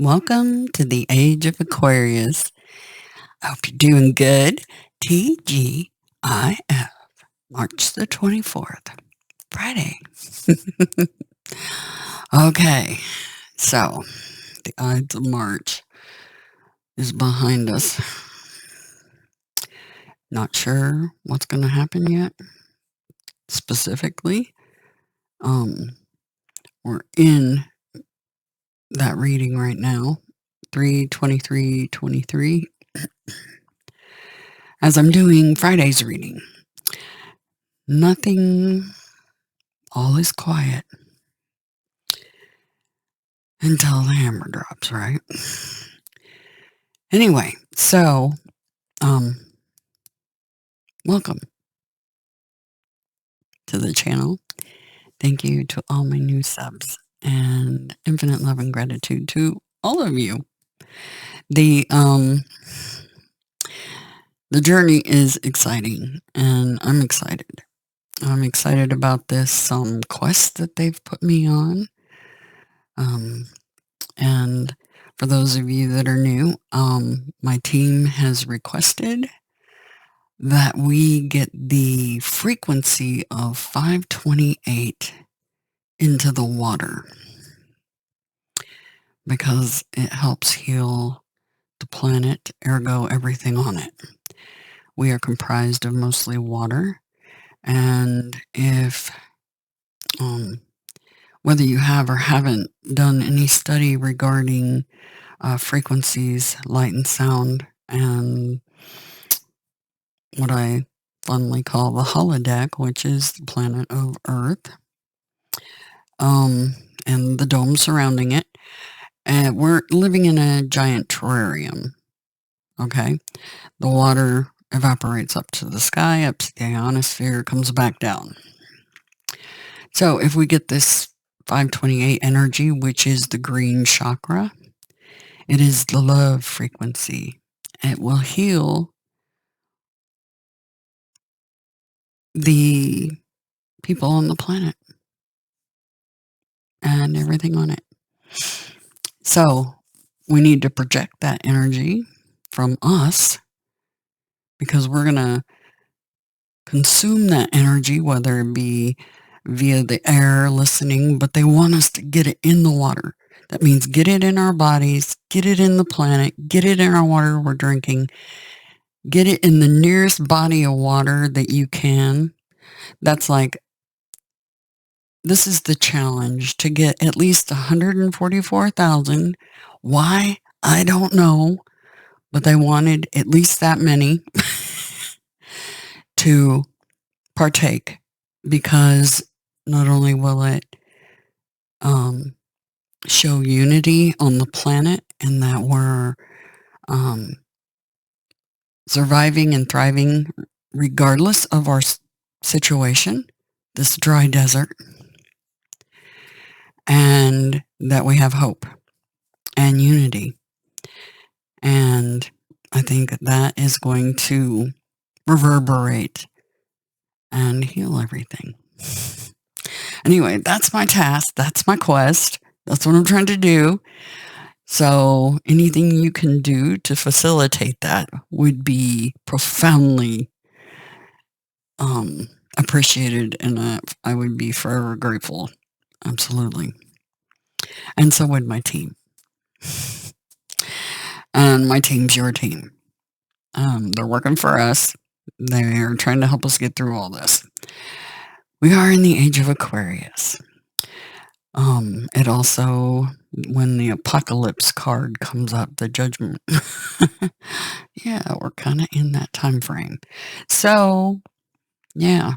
Welcome to the Age of Aquarius. I hope you're doing good. TGIF, March the 24th, Friday. Okay, so the Ides of March is behind us. Not sure what's going to happen yet, specifically. We're in that reading right now, 3/23/23, as I'm doing Friday's reading. Nothing, all is quiet until the hammer drops, right? Anyway, so, welcome to the channel. Thank you to all my new subs and infinite love and gratitude to all of you. The journey is exciting and I'm excited. I'm excited about this quest that they've put me on. And for those of you that are new, my team has requested that we get the frequency of 528 into the water because it helps heal the planet, ergo everything on it. We are comprised of mostly water, and if whether you have or haven't done any study regarding frequencies, light and sound, and what I fondly call the holodeck, which is the planet of Earth, and the dome surrounding it. And we're living in a giant terrarium, okay? The water evaporates up to the sky, up to the ionosphere, comes back down. So if we get this 528 energy, which is the green chakra, it is the love frequency. It will heal the people on the planet and everything on it. So we need to project that energy from us because we're going to consume that energy, whether it be via the air, listening, but they want us to get it in the water. That means get it in our bodies, get it in the planet, get it in our water we're drinking, get it in the nearest body of water that you can. That's like, this is the challenge, to get at least 144,000. Why? I don't know, but they wanted at least that many to partake, because not only will it show unity on the planet and that we're surviving and thriving regardless of our situation, this dry desert, and that we have hope and unity. And I think that is going to reverberate and heal everything. Anyway, that's my task. That's my quest. That's what I'm trying to do. So anything you can do to facilitate that would be profoundly appreciated, and I would be forever grateful. Absolutely. And so would my team. And my team's your team. They're working for us. They're trying to help us get through all this. We are in the age of Aquarius. It also, when the apocalypse card comes up, the judgment. Yeah, we're kind of in that time frame. So, yeah.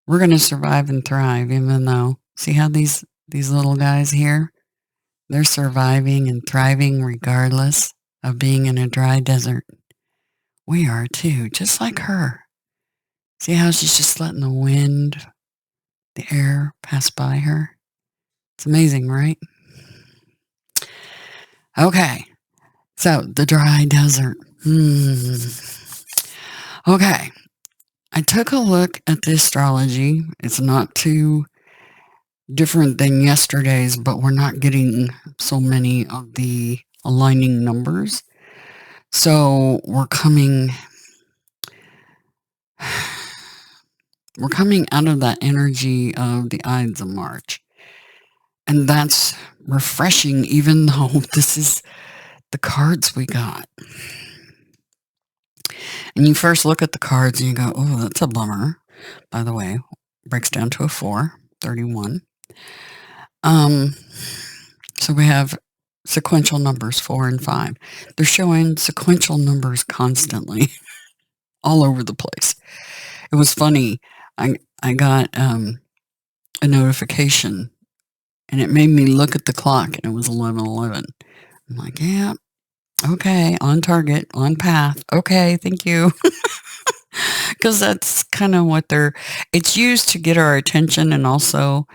We're going to survive and thrive, even though, see how these little guys here, they're surviving and thriving regardless of being in a dry desert. We are too, just like her. See how she's just letting the wind, the air pass by her? It's amazing, right? Okay, so the dry desert. Okay, I took a look at the astrology. It's not too different than yesterday's, but we're not getting so many of the aligning numbers. So we're coming out of that energy of the Ides of March. And that's refreshing, even though this is the cards we got. And you first look at the cards and you go, oh, that's a bummer. By the way, breaks down to a 4, 31. So we have sequential numbers 4 and 5. They're showing sequential numbers constantly all over the place. It was funny. I got a notification and it made me look at the clock and it was 11:11. I'm like, yeah, okay, on target, on path. Okay, thank you. Because that's kind of what it's used to get our attention and also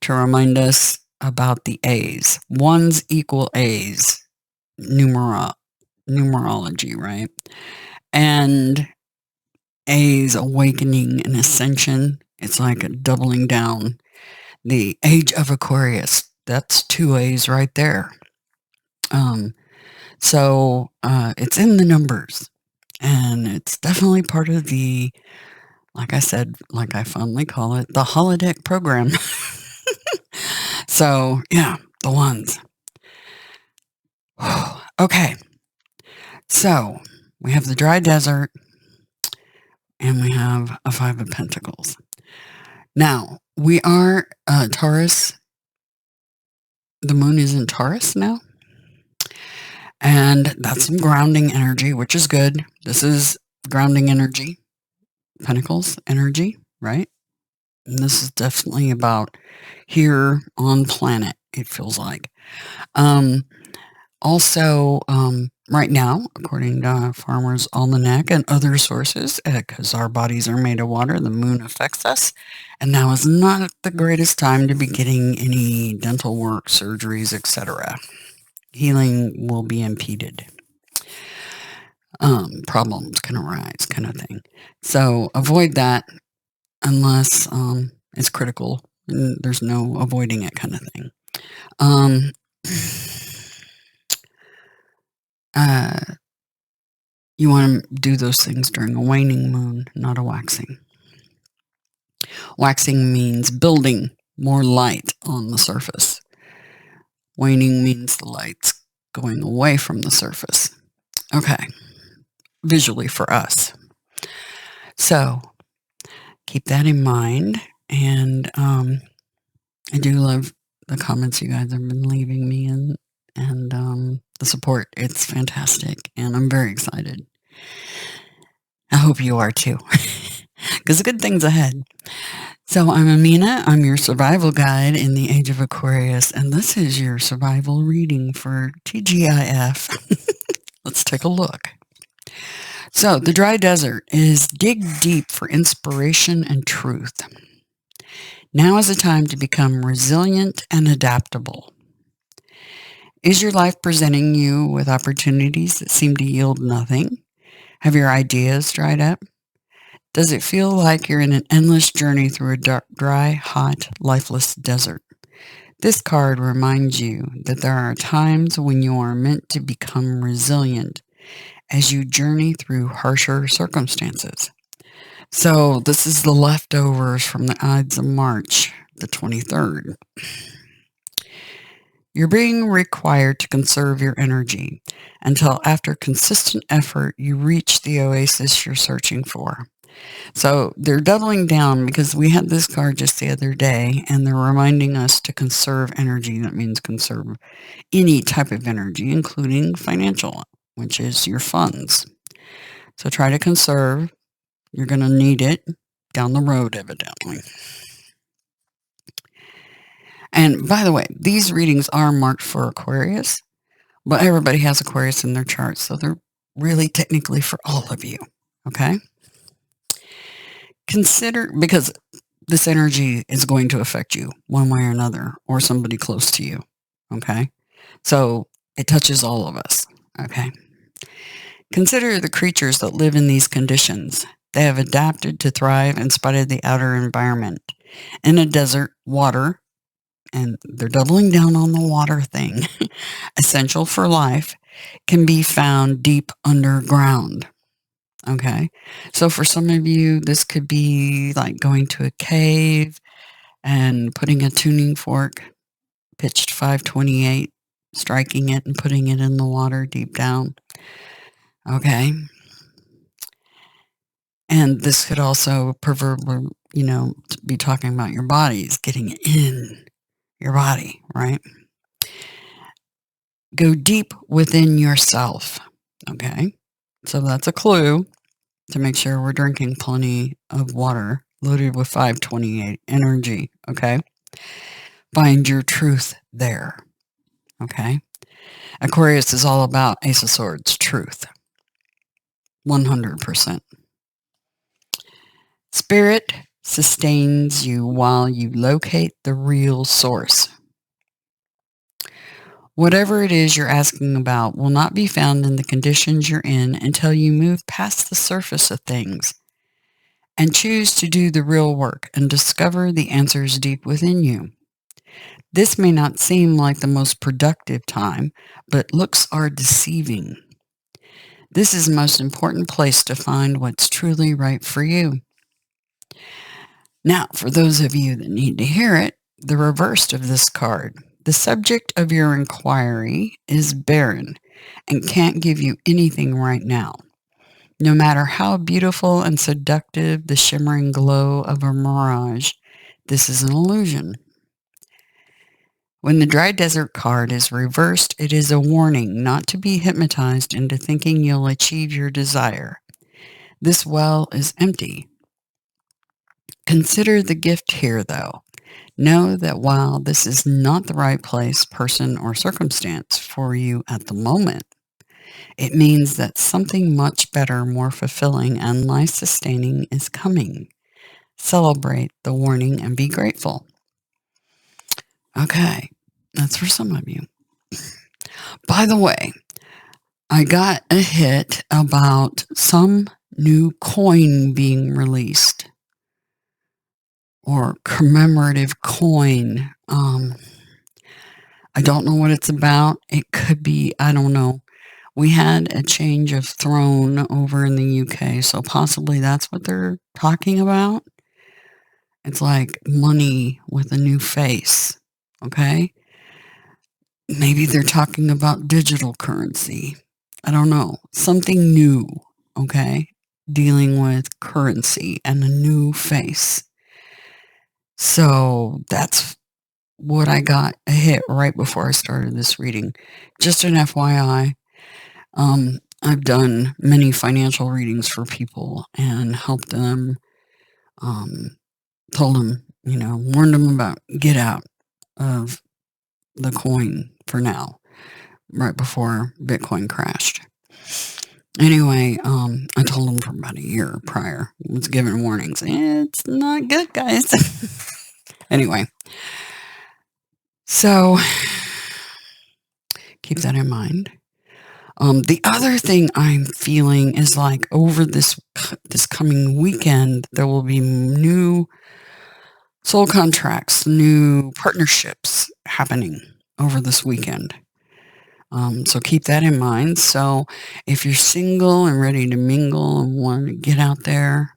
to remind us about the A's. Ones equal A's, numerology, right? And A's, awakening and ascension. It's like a doubling down. The age of Aquarius, that's 2 A's right there. So it's in the numbers. And it's definitely part of the, like I said, like I fondly call it, the holodeck program. So, yeah, the ones. Okay. So, we have the dry desert, and we have a 5 of Pentacles. Now, we are Taurus. The moon is in Taurus now. And that's some grounding energy, which is good. This is grounding energy, Pentacles energy, right? And this is definitely about here on planet, it feels like. Also, right now, according to Farmer's Almanac and other sources, because our bodies are made of water, the moon affects us. And now is not the greatest time to be getting any dental work, surgeries, etc. Healing will be impeded. Problems can arise, kind of thing. So avoid that unless it's critical and there's no avoiding it, kind of thing. You want to do those things during a waning moon, not a waxing. Waxing means building more light on the surface. Waning means the light's going away from the surface. Okay. Visually for us. So keep that in mind. And I do love the comments you guys have been leaving me and the support. It's fantastic. And I'm very excited. I hope you are too. Because good things ahead. So I'm Amina. I'm your survival guide in the Age of Aquarius. And this is your survival reading for TGIF. Let's take a look. So the dry desert is dig deep for inspiration and truth. Now is the time to become resilient and adaptable. Is your life presenting you with opportunities that seem to yield nothing? Have your ideas dried up? Does it feel like you're in an endless journey through a dry, hot, lifeless desert? This card reminds you that there are times when you are meant to become resilient as you journey through harsher circumstances. So this is the leftovers from the Ides of March, the 23rd. You're being required to conserve your energy until after consistent effort you reach the oasis you're searching for. So they're doubling down because we had this card just the other day and they're reminding us to conserve energy. That means conserve any type of energy, including financial, which is your funds. So try to conserve. You're going to need it down the road, evidently. And by the way, these readings are marked for Aquarius, but everybody has Aquarius in their chart, so they're really technically for all of you, okay? Consider, because this energy is going to affect you one way or another, or somebody close to you, okay? So it touches all of us, okay? Consider the creatures that live in these conditions. They have adapted to thrive in spite of the outer environment. In a desert, water and they're doubling down on the water thing, essential for life, can be found deep underground. Okay. So for some of you, this could be like going to a cave and putting a tuning fork, pitched 528, striking it and putting it in the water deep down. Okay. And this could also proverbially, be talking about your bodies, getting in your body, right? Go deep within yourself. Okay. So that's a clue to make sure we're drinking plenty of water loaded with 528 energy. Okay. Find your truth there. Okay. Aquarius is all about Ace of Swords, truth. 100%. Spirit sustains you while you locate the real source. Whatever it is you're asking about will not be found in the conditions you're in until you move past the surface of things and choose to do the real work and discover the answers deep within you. This may not seem like the most productive time, but looks are deceiving. This is the most important place to find what's truly right for you. Now, for those of you that need to hear it, the reverse of this card. The subject of your inquiry is barren and can't give you anything right now. No matter how beautiful and seductive the shimmering glow of a mirage, this is an illusion. When the dry desert card is reversed, it is a warning not to be hypnotized into thinking you'll achieve your desire. This well is empty. Consider the gift here, though. Know that while this is not the right place, person, or circumstance for you at the moment, it means that something much better, more fulfilling, and life-sustaining is coming. Celebrate the warning and be grateful. Okay, that's for some of you. By the way, I got a hit about some new coin being released, or commemorative coin. I don't know what it's about. It could be, I don't know. We had a change of throne over in the UK, so possibly that's what they're talking about. It's like money with a new face, okay? Maybe they're talking about digital currency. I don't know. Something new, okay? Dealing with currency and a new face. So that's what I got a hit right before I started this reading. Just an FYI. I've done many financial readings for people and helped them, told them, warned them about get out of the coin for now, right before Bitcoin crashed. Anyway, I told them for about a year prior, was giving warnings. It's not good, guys. Anyway, so keep that in mind. The other thing I'm feeling is like over this coming weekend, there will be new soul contracts, new partnerships happening over this weekend. So keep that in mind. So if you're single and ready to mingle and want to get out there,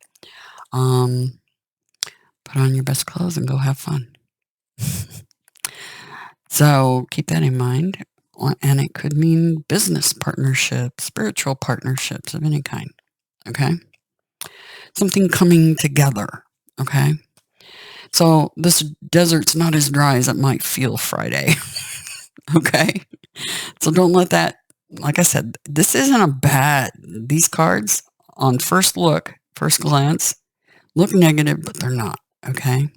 put on your best clothes and go have fun. So keep that in mind. And it could mean business partnerships, spiritual partnerships of any kind. Okay. Something coming together. Okay. So this desert's not as dry as it might feel Friday. Okay. So don't let that, like I said, this isn't these cards on first glance, look negative, but they're not. Okay.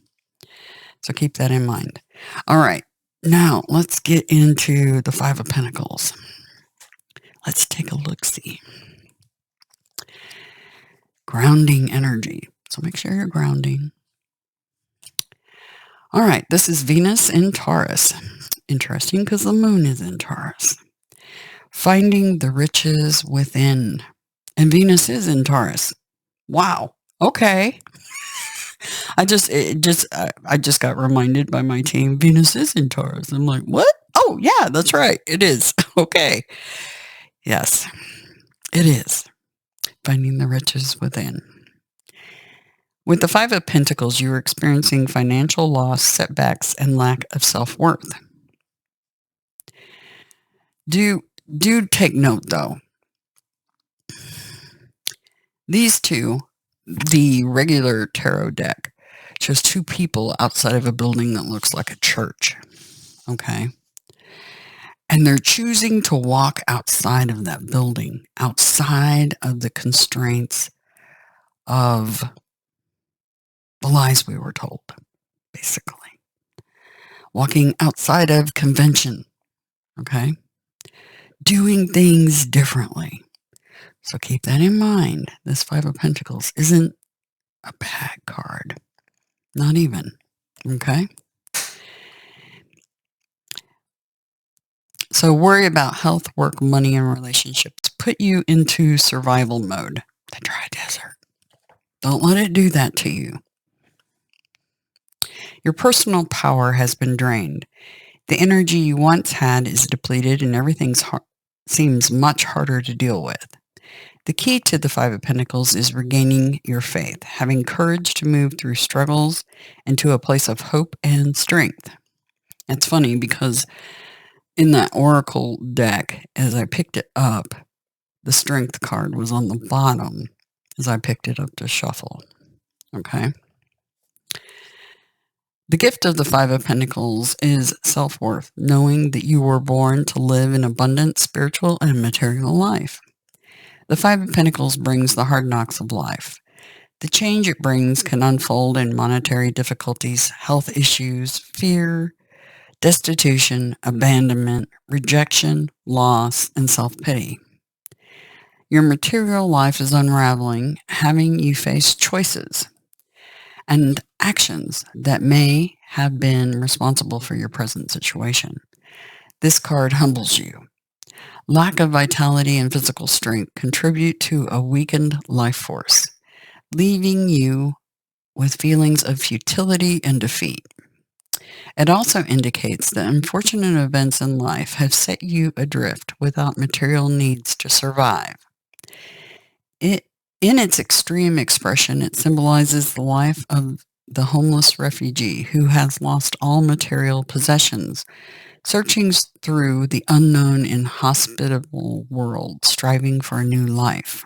So keep that in mind. All right. Now let's get into the Five of Pentacles. Let's take a look-see. Grounding energy. So make sure you're grounding. All right. This is Venus in Taurus. Interesting because the moon is in Taurus. Finding the riches within. And Venus is in Taurus. Wow. Okay. I just got reminded by my team, Venus is in Taurus. I'm like, what? Oh, yeah, that's right. It is. Okay. Yes, it is. Finding the riches within. With the Five of Pentacles, you are experiencing financial loss, setbacks, and lack of self-worth. Do take note, though. These two, the regular tarot deck, shows two people outside of a building that looks like a church. Okay. And they're choosing to walk outside of that building, outside of the constraints of the lies we were told, basically. Walking outside of convention. Okay. Doing things differently. So keep that in mind. This Five of Pentacles isn't a bad card. Not even. Okay? So worry about health, work, money, and relationships. Put you into survival mode. The dry desert. Don't let it do that to you. Your personal power has been drained. The energy you once had is depleted and everything seems much harder to deal with. The key to the Five of Pentacles is regaining your faith, having courage to move through struggles into a place of hope and strength. It's funny because in that Oracle deck, as I picked it up, the Strength card was on the bottom as I picked it up to shuffle. Okay? The gift of the Five of Pentacles is self-worth, knowing that you were born to live an abundant spiritual and material life. The Five of Pentacles brings the hard knocks of life. The change it brings can unfold in monetary difficulties, health issues, fear, destitution, abandonment, rejection, loss, and self-pity. Your material life is unraveling, having you face choices and actions that may have been responsible for your present situation. This card humbles you. Lack of vitality and physical strength contribute to a weakened life force, leaving you with feelings of futility and defeat. It also indicates that unfortunate events in life have set you adrift without material needs to survive. In its extreme expression, it symbolizes the life of the homeless refugee who has lost all material possessions, searching through the unknown inhospitable world, striving for a new life.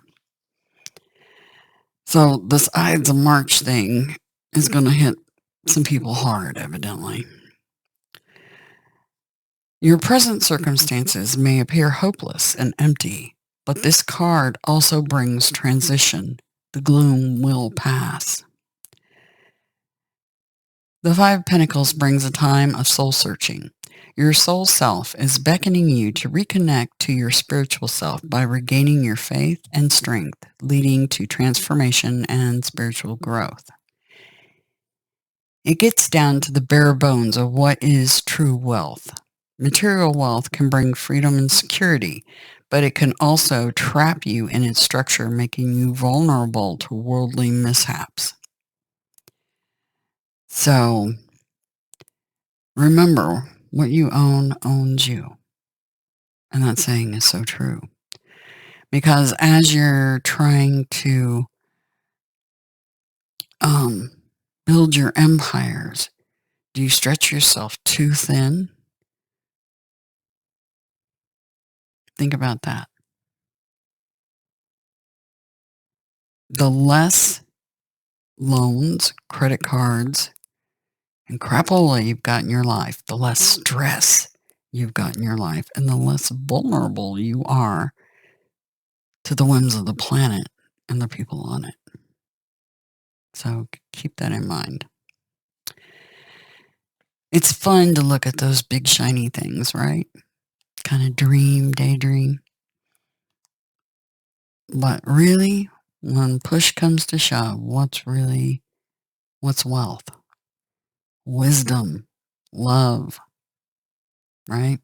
So this Ides of March thing is going to hit some people hard, evidently. Your present circumstances may appear hopeless and empty, but this card also brings transition. The gloom will pass. The Five of Pentacles brings a time of soul searching. Your soul self is beckoning you to reconnect to your spiritual self by regaining your faith and strength, leading to transformation and spiritual growth. It gets down to the bare bones of what is true wealth. Material wealth can bring freedom and security, but it can also trap you in its structure, making you vulnerable to worldly mishaps. So, remember, what you own owns you. And that saying is so true. Because as you're trying to build your empires, do you stretch yourself too thin? Think about that. The less loans, credit cards, and crapola you've got in your life, the less stress you've got in your life, and the less vulnerable you are to the whims of the planet and the people on it. So keep that in mind. It's fun to look at those big shiny things, right? Kind of daydream. But really, when push comes to shove, what's wealth? Wisdom, love, right?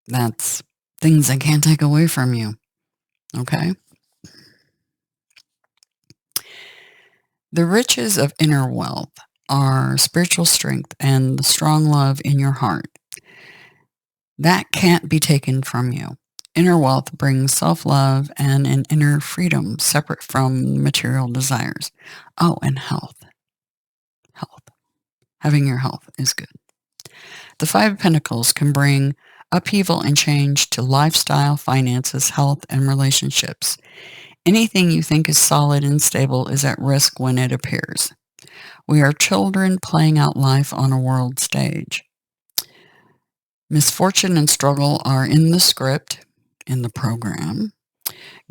That's things I can't take away from you. Okay? The riches of inner wealth are spiritual strength and the strong love in your heart. That can't be taken from you. Inner wealth brings self-love and an inner freedom separate from material desires. Oh, and health. Health. Having your health is good. The Five of Pentacles can bring upheaval and change to lifestyle, finances, health, and relationships. Anything you think is solid and stable is at risk when it appears. We are children playing out life on a world stage. Misfortune and struggle are in the script, in the program,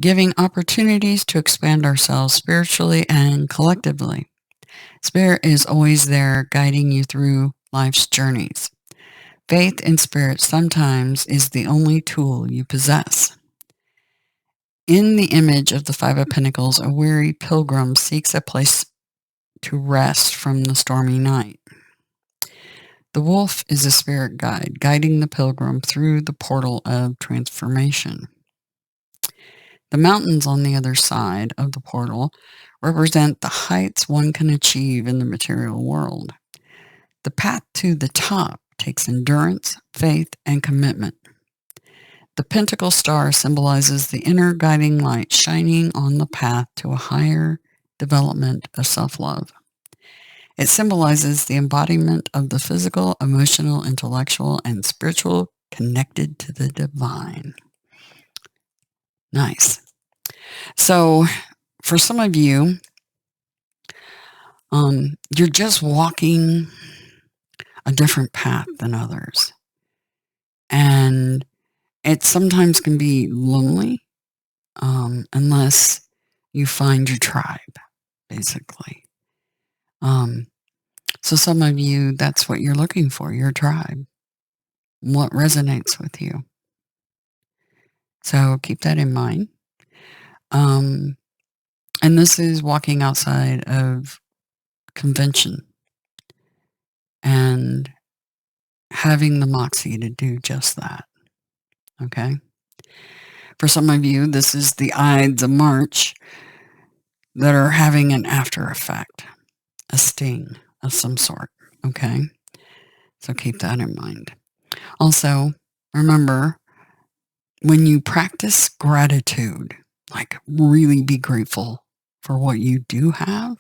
giving opportunities to expand ourselves spiritually and collectively. Spirit is always there, guiding you through life's journeys. Faith in spirit sometimes is the only tool you possess. In the image of the Five of Pentacles, a weary pilgrim seeks a place to rest from the stormy night. The wolf is a spirit guide, guiding the pilgrim through the portal of transformation. The mountains on the other side of the portal represent the heights one can achieve in the material world. The path to the top takes endurance, faith, and commitment. The pentacle star symbolizes the inner guiding light shining on the path to a higher development of self-love. It symbolizes the embodiment of the physical, emotional, intellectual, and spiritual connected to the divine. Nice. So for some of you, you're just walking a different path than others. And it sometimes can be lonely unless you find your tribe, basically. So some of you, that's what you're looking for, your tribe. What resonates with you. So keep that in mind. And this is walking outside of convention and having the moxie to do just that. Okay? For some of you, this is the Ides of March that are having an after effect, a sting of some sort. Okay? So keep that in mind. Also, remember, when you practice gratitude, like really be grateful for what you do have,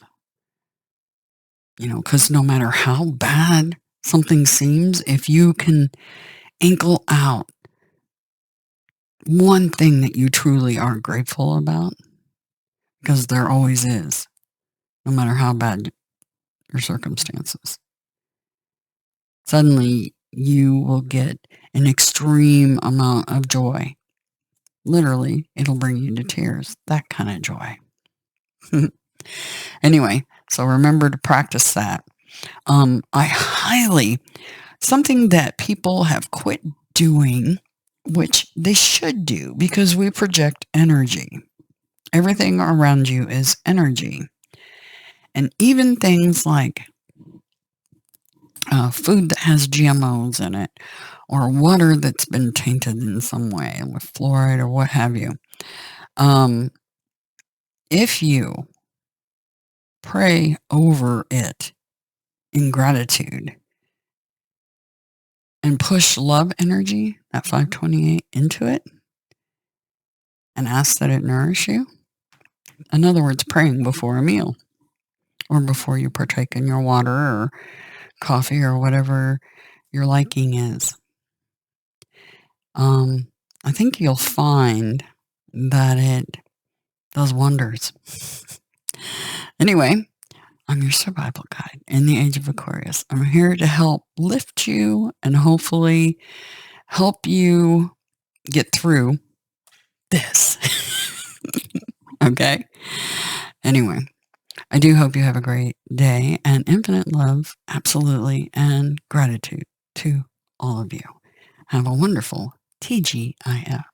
because no matter how bad something seems, if you can ankle out one thing that you truly are grateful about, because there always is, no matter how bad your circumstances, suddenly you will get an extreme amount of joy. Literally, it'll bring you to tears, that kind of joy. Anyway, so remember to practice that. Something that people have quit doing, which they should do, because we project energy. Everything around you is energy. And even things like food that has GMOs in it, or water that's been tainted in some way with fluoride or what have you. If you pray over it in gratitude and push love energy, that 528, into it and ask that it nourish you. In other words, praying before a meal or before you partake in your water or coffee or whatever your liking is. I think you'll find that it does wonders. Anyway, I'm your survival guide in the age of Aquarius. I'm here to help lift you and hopefully help you get through this. Okay? Anyway, I do hope you have a great day and infinite love, absolutely, and gratitude to all of you. Have a wonderful TGIF.